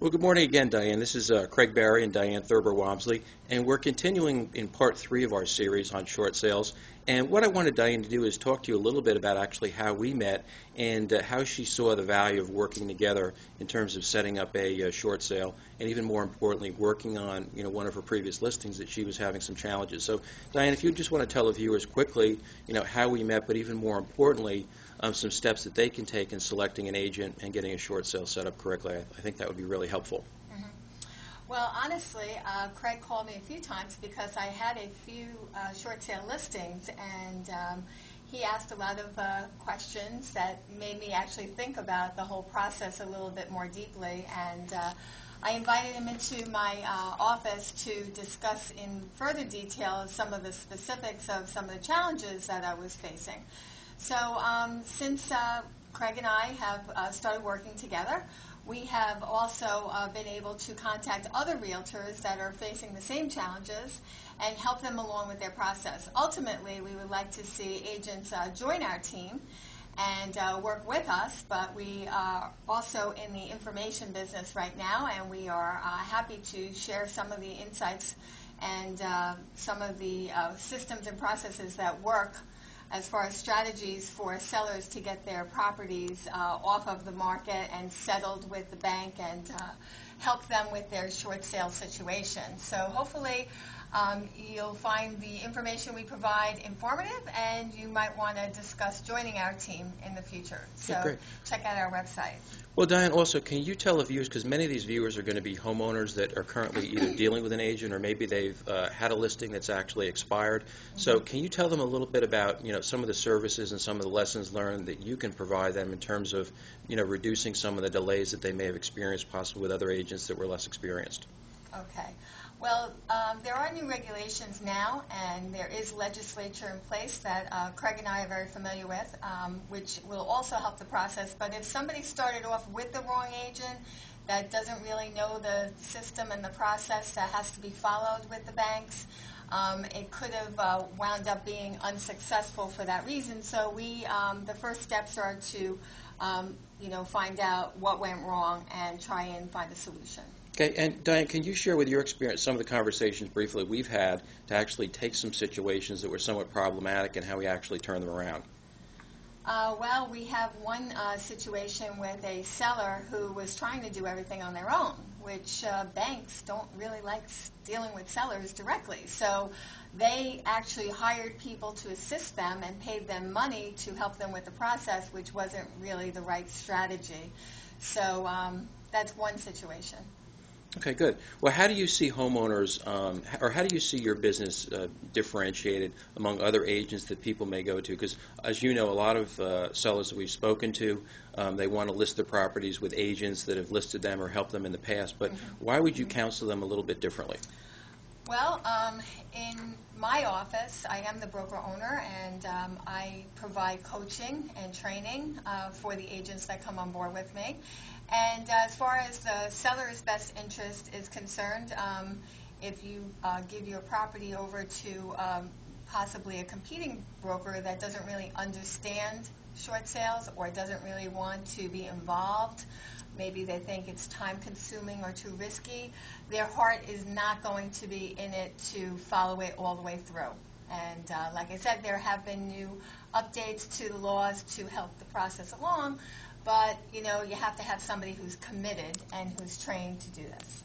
Well, good morning again, Diane. This is Craig Barry and Diane Thurber Walmsley, and we're continuing in part 3 of our series on short sales. And what I wanted Diane to do is talk to you a little bit about actually how we met and how she saw the value of working together in terms of setting up a short sale, and even more importantly, working on one of her previous listings that she was having some challenges. So, Diane, if you just want to tell the viewers quickly, how we met, but even more importantly, some steps that they can take in selecting an agent and getting a short sale set up correctly. I think that would be really helpful. Well, honestly, Craig called me a few times because I had a few short sale listings, and he asked a lot of questions that made me actually think about the whole process a little bit more deeply. And I invited him into my office to discuss in further detail some of the specifics of some of the challenges that I was facing. So since Craig and I have started working together, we have also been able to contact other realtors that are facing the same challenges and help them along with their process. Ultimately, we would like to see agents join our team and work with us, but we are also in the information business right now, and we are happy to share some of the insights and some of the systems and processes that work as far as strategies for sellers to get their properties off of the market and settled with the bank and help them with their short sale situation. So hopefully you'll find the information we provide informative, and you might want to discuss joining our team in the future. So check out our website. Well, Diane, also, can you tell the viewers, because many of these viewers are going to be homeowners that are currently either dealing with an agent or maybe they've had a listing that's actually expired. So can you tell them a little bit about, some of the services and some of the lessons learned that you can provide them in terms of, reducing some of the delays that they may have experienced possibly with other agents that were less experienced? Okay. Well, there are new regulations now, and there is legislature in place that Craig and I are very familiar with, which will also help the process. But if somebody started off with the wrong agent that doesn't really know the system and the process that has to be followed with the banks, it could have wound up being unsuccessful for that reason. So the first steps are to, find out what went wrong and try and find a solution. Okay, and Diane, can you share with your experience some of the conversations briefly we've had to actually take some situations that were somewhat problematic and how we actually turn them around? Well, we have one situation with a seller who was trying to do everything on their own, which banks don't really like dealing with sellers directly. So they actually hired people to assist them and paid them money to help them with the process, which wasn't really the right strategy. So that's one situation. Okay, good. Well, how do you see homeowners, or how do you see your business differentiated among other agents that people may go to? Because, as you know, a lot of sellers that we've spoken to, they want to list their properties with agents that have listed them or helped them in the past. But why would you counsel them a little bit differently? Well, in my office, I am the broker owner, and I provide coaching and training for the agents that come on board with me. And as far as the seller's best interest is concerned, if you give your property over to possibly a competing broker that doesn't really understand short sales or doesn't really want to be involved, maybe they think it's time-consuming or too risky, their heart is not going to be in it to follow it all the way through. And like I said, there have been new updates to the laws to help the process along. But, you have to have somebody who's committed and who's trained to do this.